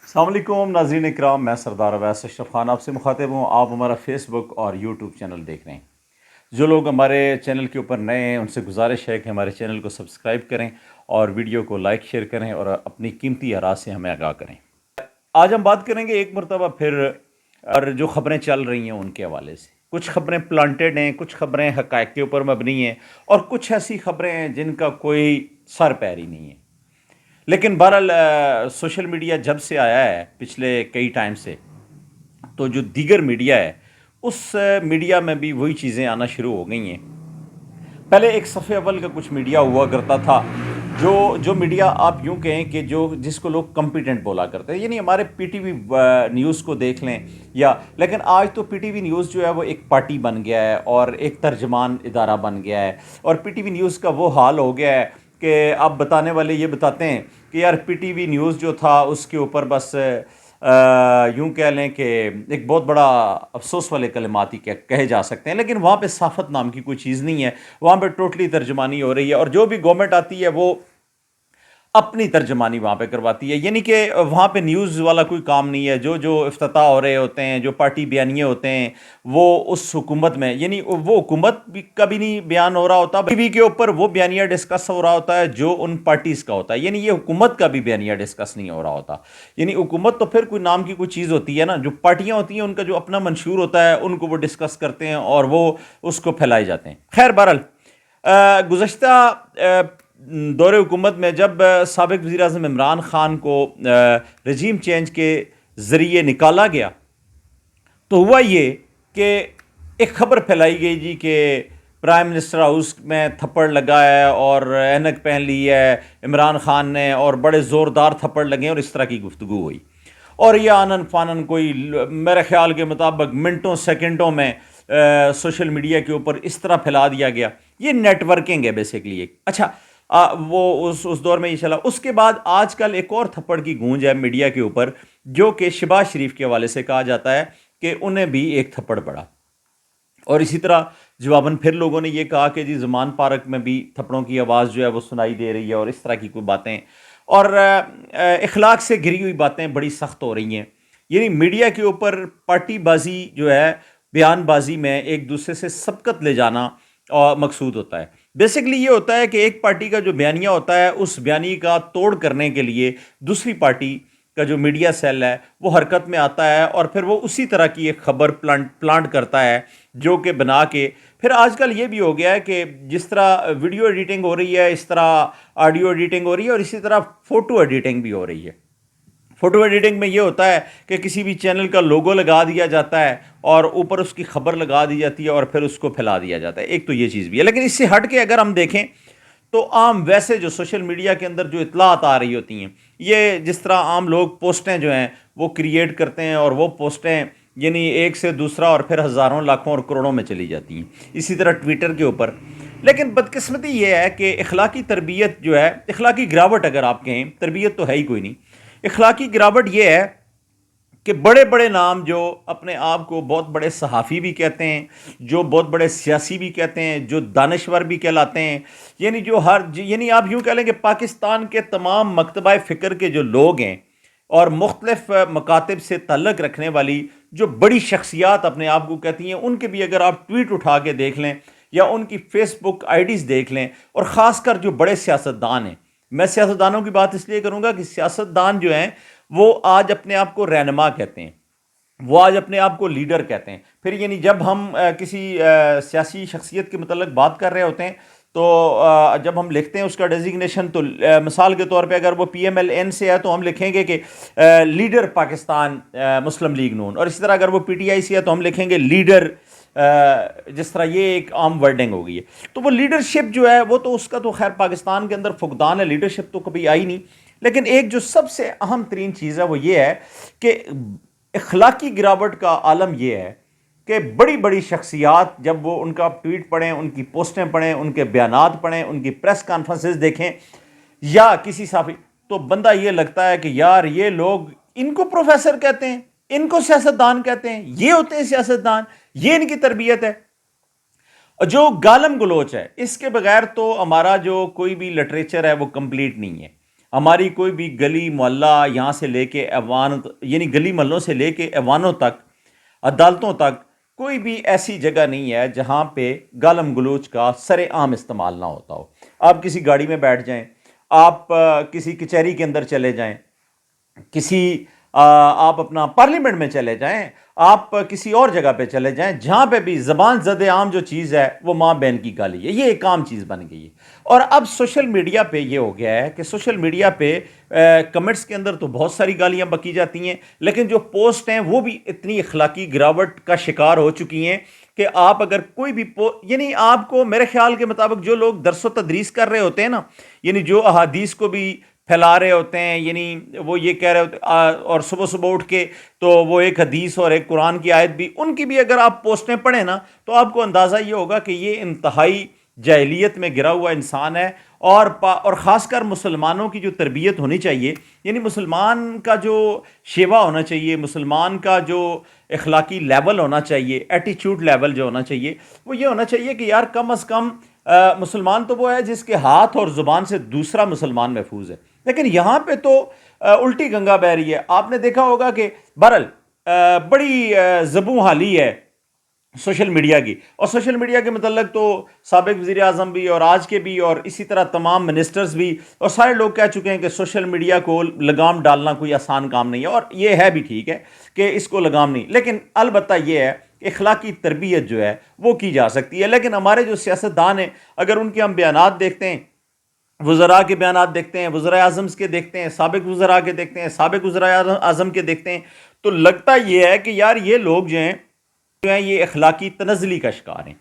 السلام علیکم ناظرین اکرام، میں سردار اویس اشرف خان آپ سے مخاطب ہوں۔ آپ ہمارا فیس بک اور یوٹیوب چینل دیکھ رہے ہیں۔ جو لوگ ہمارے چینل کے اوپر نئے ہیں ان سے گزارش ہے کہ ہمارے چینل کو سبسکرائب کریں اور ویڈیو کو لائک شیئر کریں اور اپنی قیمتی آراء سے ہمیں آگاہ کریں۔ آج ہم بات کریں گے ایک مرتبہ پھر اور جو خبریں چل رہی ہیں ان کے حوالے سے۔ کچھ خبریں پلانٹڈ ہیں، کچھ خبریں حقائق کے اوپر مبنی ہیں، اور کچھ ایسی خبریں ہیں جن کا کوئی سر پیر ہی نہیں ہے۔ لیکن بہرحال سوشل میڈیا جب سے آیا ہے پچھلے کئی ٹائم سے، تو جو دیگر میڈیا ہے اس میڈیا میں بھی وہی چیزیں آنا شروع ہو گئی ہیں۔ پہلے ایک صفحے اول کا کچھ میڈیا ہوا کرتا تھا، جو میڈیا آپ یوں کہیں کہ جس کو لوگ کمپیٹنٹ بولا کرتے ہیں، یعنی ہمارے پی ٹی وی نیوز کو دیکھ لیں لیکن آج تو پی ٹی وی نیوز جو ہے وہ ایک پارٹی بن گیا ہے اور ایک ترجمان ادارہ بن گیا ہے، اور پی ٹی وی نیوز کا وہ حال ہو گیا ہے کہ اب بتانے والے یہ بتاتے ہیں کہ یار پی ٹی وی نیوز جو تھا اس کے اوپر بس یوں کہہ لیں کہ ایک بہت بڑا افسوس والے کلمات ہی کہے جا سکتے ہیں، لیکن وہاں پہ صحافت نام کی کوئی چیز نہیں ہے، وہاں پہ ٹوٹلی ترجمانی ہو رہی ہے، اور جو بھی گورنمنٹ آتی ہے وہ اپنی ترجمانی وہاں پہ کرواتی ہے، یعنی کہ وہاں پہ نیوز والا کوئی کام نہیں ہے۔ جو افتتاح ہو رہے ہوتے ہیں، جو پارٹی بیانیے ہوتے ہیں، وہ اس حکومت میں، یعنی وہ حکومت کا بھی نہیں بیان ہو رہا ہوتا، ٹی وی کے اوپر وہ بیانیہ ڈسکس ہو رہا ہوتا ہے جو ان پارٹیز کا ہوتا ہے، یعنی یہ حکومت کا بھی بیانیہ ڈسکس نہیں ہو رہا ہوتا۔ یعنی حکومت تو پھر کوئی نام کی کوئی چیز ہوتی ہے نا، جو پارٹیاں ہوتی ہیں ان کا جو اپنا منشور ہوتا ہے ان کو وہ ڈسکس کرتے ہیں اور وہ اس کو پھیلائے جاتے ہیں۔ خیر بہرحال گزشتہ دور حکومت میں جب سابق وزیر اعظم عمران خان کو رجیم چینج کے ذریعے نکالا گیا تو ہوا یہ کہ ایک خبر پھیلائی گئی جی کہ پرائم منسٹر ہاؤس میں تھپڑ لگا ہے اور اینک پہن لی ہے عمران خان نے، اور بڑے زوردار تھپڑ لگے اور اس طرح کی گفتگو ہوئی، اور یہ آنن فانن کوئی میرے خیال کے مطابق منٹوں سیکنڈوں میں سوشل میڈیا کے اوپر اس طرح پھیلا دیا گیا۔ یہ نیٹ ورکنگ ہے بیسیکلی ایک۔ اچھا وہ اس دور میں یہ چلا۔ اس کے بعد آج کل ایک اور تھپڑ کی گونج ہے میڈیا کے اوپر، جو کہ شہباز شریف کے حوالے سے کہا جاتا ہے کہ انہیں بھی ایک تھپڑ پڑا، اور اسی طرح جواباً پھر لوگوں نے یہ کہا کہ جی زمان پارک میں بھی تھپڑوں کی آواز جو ہے وہ سنائی دے رہی ہے، اور اس طرح کی کوئی باتیں اور اخلاق سے گری ہوئی باتیں بڑی سخت ہو رہی ہیں۔ یعنی میڈیا کے اوپر پارٹی بازی جو ہے، بیان بازی میں ایک دوسرے سے سبقت لے جانا مقصود ہوتا ہے۔ بیسیکلی یہ ہوتا ہے کہ ایک پارٹی کا جو بیانیہ ہوتا ہے اس بیانیے کا توڑ کرنے کے لیے دوسری پارٹی کا جو میڈیا سیل ہے وہ حرکت میں آتا ہے، اور پھر وہ اسی طرح کی ایک خبر پلانٹ کرتا ہے جو کہ بنا کے پھر آج کل یہ بھی ہو گیا ہے کہ جس طرح ویڈیو ایڈیٹنگ ہو رہی ہے اس طرح آڈیو ایڈیٹنگ ہو رہی ہے، اور اسی طرح فوٹو ایڈیٹنگ بھی ہو رہی ہے۔ فوٹو ایڈیٹنگ میں یہ ہوتا ہے کہ کسی بھی چینل کا لوگو لگا دیا جاتا ہے اور اوپر اس کی خبر لگا دی جاتی ہے اور پھر اس کو پھیلا دیا جاتا ہے۔ ایک تو یہ چیز بھی ہے، لیکن اس سے ہٹ کے اگر ہم دیکھیں تو عام ویسے جو سوشل میڈیا کے اندر جو اطلاعات آ رہی ہوتی ہیں، یہ جس طرح عام لوگ پوسٹیں جو ہیں وہ کریٹ کرتے ہیں، اور وہ پوسٹیں یعنی ایک سے دوسرا اور پھر ہزاروں لاکھوں اور کروڑوں میں چلی جاتی ہیں، اسی طرح ٹویٹر کے اوپر۔ لیکن بدقسمتی یہ ہے کہ اخلاقی تربیت جو ہے، اخلاقی گراوٹ اگر آپ کہیں، تربیت تو ہے ہی کوئی نہیں، اخلاقی گراوٹ یہ ہے کہ بڑے بڑے نام جو اپنے آپ کو بہت بڑے صحافی بھی کہتے ہیں، جو بہت بڑے سیاسی بھی کہتے ہیں، جو دانشور بھی کہلاتے ہیں، یعنی یعنی آپ یوں کہہ لیں کہ پاکستان کے تمام مکتبہ فکر کے جو لوگ ہیں اور مختلف مکاتب سے تعلق رکھنے والی جو بڑی شخصیات اپنے آپ کو کہتی ہیں، ان کے بھی اگر آپ ٹویٹ اٹھا کے دیکھ لیں یا ان کی فیس بک آئی ڈیز دیکھ لیں، اور خاص کر جو بڑے سیاستدان ہیں، میں سیاستدانوں کی بات اس لیے کروں گا کہ سیاستدان جو ہیں وہ آج اپنے آپ کو رہنما کہتے ہیں، وہ آج اپنے آپ کو لیڈر کہتے ہیں۔ پھر یعنی جب ہم کسی سیاسی شخصیت کے متعلق بات کر رہے ہوتے ہیں تو جب ہم لکھتے ہیں اس کا ڈیزگنیشن، تو مثال کے طور پہ اگر وہ پی ایم ایل این سے ہے تو ہم لکھیں گے کہ لیڈر پاکستان مسلم لیگ نون، اور اسی طرح اگر وہ پی ٹی آئی سے ہے تو ہم لکھیں گے لیڈر، جس طرح یہ ایک عام ورڈنگ ہو گئی ہے۔ تو وہ لیڈرشپ جو ہے وہ تو اس کا تو خیر پاکستان کے اندر فقدان ہے، لیڈرشپ تو کبھی آئی نہیں۔ لیکن ایک جو سب سے اہم ترین چیز ہے وہ یہ ہے کہ اخلاقی گراوٹ کا عالم یہ ہے کہ بڑی بڑی شخصیات جب وہ ان کا ٹویٹ پڑھیں، ان کی پوسٹیں پڑھیں، ان کے بیانات پڑھیں، ان کی پریس کانفرنسز دیکھیں یا کسی صحافی، تو بندہ یہ لگتا ہے کہ یار یہ لوگ ان کو پروفیسر کہتے ہیں، ان کو سیاستدان کہتے ہیں، یہ ہوتے ہیں سیاستدان، یہ ان کی تربیت ہے۔ جو گالم گلوچ ہے اس کے بغیر تو ہمارا جو کوئی بھی لٹریچر ہے وہ کمپلیٹ نہیں ہے۔ ہماری کوئی بھی گلی محلہ یہاں سے لے کے ایوان، یعنی گلی محلوں سے لے کے ایوانوں تک، عدالتوں تک، کوئی بھی ایسی جگہ نہیں ہے جہاں پہ گالم گلوچ کا سر عام استعمال نہ ہوتا ہو۔ آپ کسی گاڑی میں بیٹھ جائیں، آپ کسی کچہری کے اندر چلے جائیں، کسی آپ اپنا پارلیمنٹ میں چلے جائیں، آپ کسی اور جگہ پہ چلے جائیں، جہاں پہ بھی زبان زد عام جو چیز ہے وہ ماں بہن کی گالی ہے، یہ ایک عام چیز بن گئی ہے۔ اور اب سوشل میڈیا پہ یہ ہو گیا ہے کہ سوشل میڈیا پہ کمنٹس کے اندر تو بہت ساری گالیاں بکی جاتی ہیں، لیکن جو پوسٹ ہیں وہ بھی اتنی اخلاقی گراوٹ کا شکار ہو چکی ہیں کہ آپ اگر کوئی بھی یعنی آپ کو میرے خیال کے مطابق جو لوگ درس و تدریس کر رہے ہوتے ہیں نا، یعنی جو احادیث کو بھی پھیلا رہے ہوتے ہیں، یعنی وہ یہ کہہ رہے ہوتے اور صبح صبح اٹھ کے تو وہ ایک حدیث اور ایک قرآن کی آیت بھی، ان کی بھی اگر آپ پوسٹیں پڑھیں نا تو آپ کو اندازہ یہ ہوگا کہ یہ انتہائی جاہلیت میں گرا ہوا انسان ہے۔ اور خاص کر مسلمانوں کی جو تربیت ہونی چاہیے، یعنی مسلمان کا جو شیوا ہونا چاہیے، مسلمان کا جو اخلاقی لیول ہونا چاہیے، ایٹیچیوڈ لیول جو ہونا چاہیے، وہ یہ ہونا چاہیے کہ یار کم از کم مسلمان تو وہ ہے جس کے ہاتھ اور زبان سے دوسرا مسلمان محفوظ ہے، لیکن یہاں پہ تو الٹی گنگا بہہ رہی ہے۔ آپ نے دیکھا ہوگا کہ بہرحال بڑی زبوں حالی ہے سوشل میڈیا کی، اور سوشل میڈیا کے متعلق تو سابق وزیر اعظم بھی اور آج کے بھی اور اسی طرح تمام منسٹرز بھی اور سارے لوگ کہہ چکے ہیں کہ سوشل میڈیا کو لگام ڈالنا کوئی آسان کام نہیں ہے، اور یہ ہے بھی ٹھیک ہے کہ اس کو لگام نہیں، لیکن البتہ یہ ہے کہ اخلاقی تربیت جو ہے وہ کی جا سکتی ہے۔ لیکن ہمارے جو سیاستدان ہیں، اگر ان کے ہم بیانات دیکھتے ہیں، وزراء کے بیانات دیکھتے ہیں، وزراء اعظم کے دیکھتے ہیں، سابق وزراء کے دیکھتے ہیں، سابق وزراء اعظم کے دیکھتے ہیں، تو لگتا یہ ہے کہ یار یہ لوگ جو ہیں یہ اخلاقی تنزلی کا شکار ہیں۔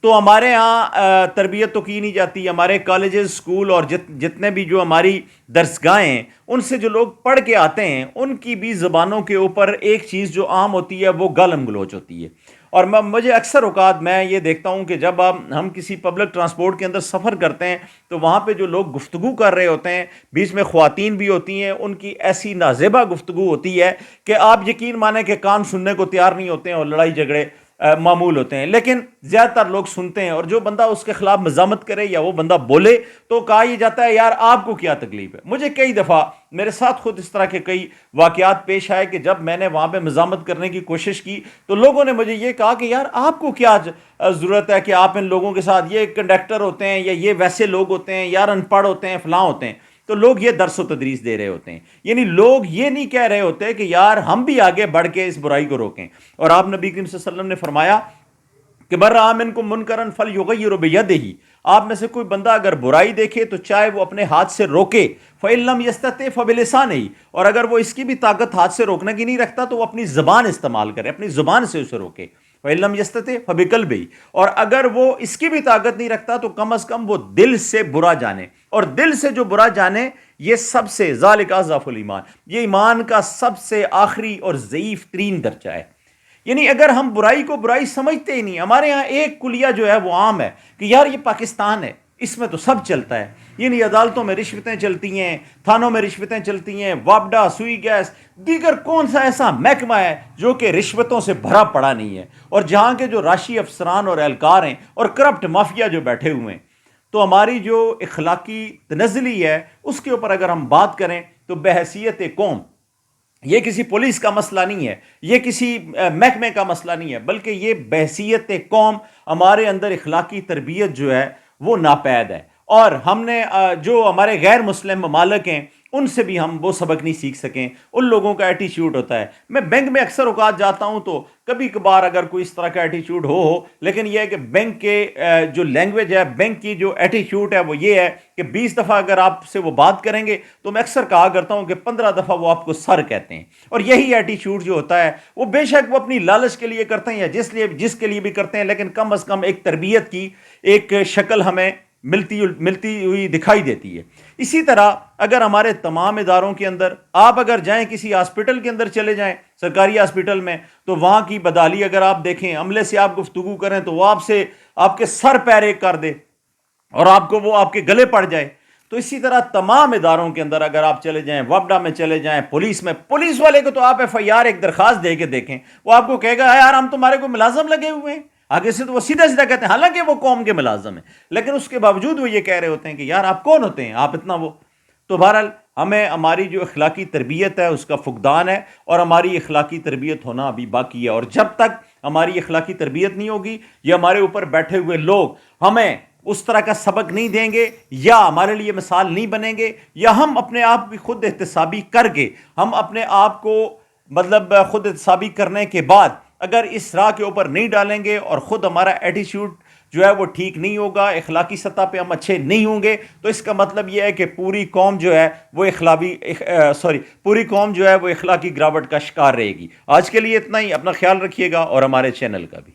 تو ہمارے ہاں تربیت تو کی نہیں جاتی، ہمارے کالجز، اسکول اور جتنے بھی جو ہماری درسگاہیں ہیں، ان سے جو لوگ پڑھ کے آتے ہیں، ان کی بھی زبانوں کے اوپر ایک چیز جو عام ہوتی ہے وہ گالم گلوچ ہوتی ہے۔ اور مجھے اکثر اوقات میں یہ دیکھتا ہوں کہ جب ہم کسی پبلک ٹرانسپورٹ کے اندر سفر کرتے ہیں تو وہاں پہ جو لوگ گفتگو کر رہے ہوتے ہیں، بیچ میں خواتین بھی ہوتی ہیں، ان کی ایسی نازیبہ گفتگو ہوتی ہے کہ آپ یقین مانیں کہ کان سننے کو تیار نہیں ہوتے ہیں، اور لڑائی جھگڑے معمول ہوتے ہیں، لیکن زیادہ تر لوگ سنتے ہیں، اور جو بندہ اس کے خلاف مذمت کرے یا وہ بندہ بولے تو کہا یہ جاتا ہے یار آپ کو کیا تکلیف ہے۔ مجھے کئی دفعہ میرے ساتھ خود اس طرح کے کئی واقعات پیش آئے کہ جب میں نے وہاں پہ مذمت کرنے کی کوشش کی تو لوگوں نے مجھے یہ کہا کہ یار آپ کو کیا ضرورت ہے کہ آپ ان لوگوں کے ساتھ، یہ کنڈکٹر ہوتے ہیں یا یہ ویسے لوگ ہوتے ہیں، یار ان پڑھ ہوتے ہیں، فلاں ہوتے ہیں۔ تو لوگ یہ درس و تدریس دے رہے ہوتے ہیں، یعنی لوگ یہ نہیں کہہ رہے ہوتے کہ یار ہم بھی آگے بڑھ کے اس برائی کو روکیں۔ اور آپ نبی کریم صلی اللہ علیہ وسلم نے فرمایا کہ بر منکم منکرا فلیغیر بیدہ، آپ میں سے کوئی بندہ اگر برائی دیکھے تو چاہے وہ اپنے ہاتھ سے روکے، فإن لم یستطع فبلسانہ، اور اگر وہ اس کی بھی طاقت ہاتھ سے روکنے کی نہیں رکھتا تو وہ اپنی زبان استعمال کرے، اپنی زبان سے اسے روکے، فإن لم یستطع فبقلبہ، اور اگر وہ اس کی بھی طاقت نہیں رکھتا تو کم از کم وہ دل سے برا جانے، اور دل سے جو برا جانے یہ سب سے ذالک اضعف الایمان، یہ ایمان کا سب سے آخری اور ضعیف ترین درجہ ہے۔ یعنی اگر ہم برائی کو برائی سمجھتے ہی نہیں، ہمارے ہاں ایک کلیہ جو ہے وہ عام ہے کہ یار یہ پاکستان ہے، اس میں تو سب چلتا ہے، یعنی عدالتوں میں رشوتیں چلتی ہیں، تھانوں میں رشوتیں چلتی ہیں، واپڈا، سوئی گیس، دیگر کون سا ایسا محکمہ ہے جو کہ رشوتوں سے بھرا پڑا نہیں ہے، اور جہاں کے جو راشی افسران اور اہلکار ہیں اور کرپٹ مافیا جو بیٹھے ہوئے ہیں۔ تو ہماری جو اخلاقی تنزلی ہے اس کے اوپر اگر ہم بات کریں تو بحیثیت قوم، یہ کسی پولیس کا مسئلہ نہیں ہے، یہ کسی محکمے کا مسئلہ نہیں ہے، بلکہ یہ بحیثیت قوم ہمارے اندر اخلاقی تربیت جو ہے وہ ناپید ہے، اور ہم نے جو ہمارے غیر مسلم ممالک ہیں ان سے بھی ہم وہ سبق نہیں سیکھ سکیں۔ ان لوگوں کا ایٹیچیوڈ ہوتا ہے، میں بینک میں اکثر اوقات جاتا ہوں تو کبھی کبھار اگر کوئی اس طرح کا ایٹیچیوڈ ہو، لیکن یہ ہے کہ بینک کے جو لینگویج ہے، بینک کی جو ایٹیچیوڈ ہے وہ یہ ہے کہ 20 دفعہ اگر آپ سے وہ بات کریں گے تو میں اکثر کہا کرتا ہوں کہ 15 دفعہ وہ آپ کو سر کہتے ہیں، اور یہی ایٹیچیوڈ جو ہوتا ہے وہ بے شک وہ اپنی لالچ کے لیے کرتے ہیں یا جس کے لیے بھی کرتے ہیں، لیکن کم از کم ایک تربیت کی ایک شکل ہمیں ملتی ہوئی دکھائی دیتی ہے۔ اسی طرح اگر ہمارے تمام اداروں کے اندر آپ اگر جائیں، کسی ہاسپٹل کے اندر چلے جائیں، سرکاری ہاسپٹل میں، تو وہاں کی بدحالی اگر آپ دیکھیں، عملے سے آپ گفتگو کریں تو وہ آپ کے سر پیر ایک کر دے اور وہ آپ کے گلے پڑ جائے۔ تو اسی طرح تمام اداروں کے اندر اگر آپ چلے جائیں، وابڈا میں چلے جائیں، پولیس میں، پولیس والے کو تو آپ FIR ایک درخواست دے کے دیکھیں، وہ آپ کو کہے گا یار ہم تمہارے کو ملازم لگے ہوئے ہیں، آگے سے تو وہ سیدھا سیدھا کہتے ہیں، حالانکہ وہ قوم کے ملازم ہیں، لیکن اس کے باوجود وہ یہ کہہ رہے ہوتے ہیں کہ یار آپ کون ہوتے ہیں، آپ اتنا وہ۔ تو بہرحال ہمیں ہماری جو اخلاقی تربیت ہے اس کا فقدان ہے، اور ہماری اخلاقی تربیت ہونا ابھی باقی ہے، اور جب تک ہماری اخلاقی تربیت نہیں ہوگی، یا ہمارے اوپر بیٹھے ہوئے لوگ ہمیں اس طرح کا سبق نہیں دیں گے، یا ہمارے لیے مثال نہیں بنیں گے، یا ہم اپنے آپ کی خود احتسابی کر کے، ہم اپنے آپ کو مطلب خود احتسابی کرنے کے بعد اگر اس راہ کے اوپر نہیں ڈالیں گے، اور خود ہمارا ایٹیچیوڈ جو ہے وہ ٹھیک نہیں ہوگا، اخلاقی سطح پہ ہم اچھے نہیں ہوں گے، تو اس کا مطلب یہ ہے کہ پوری قوم جو ہے وہ پوری قوم جو ہے وہ اخلاقی گراوٹ کا شکار رہے گی۔ آج کے لیے اتنا ہی، اپنا خیال رکھیے گا، اور ہمارے چینل کا بھی۔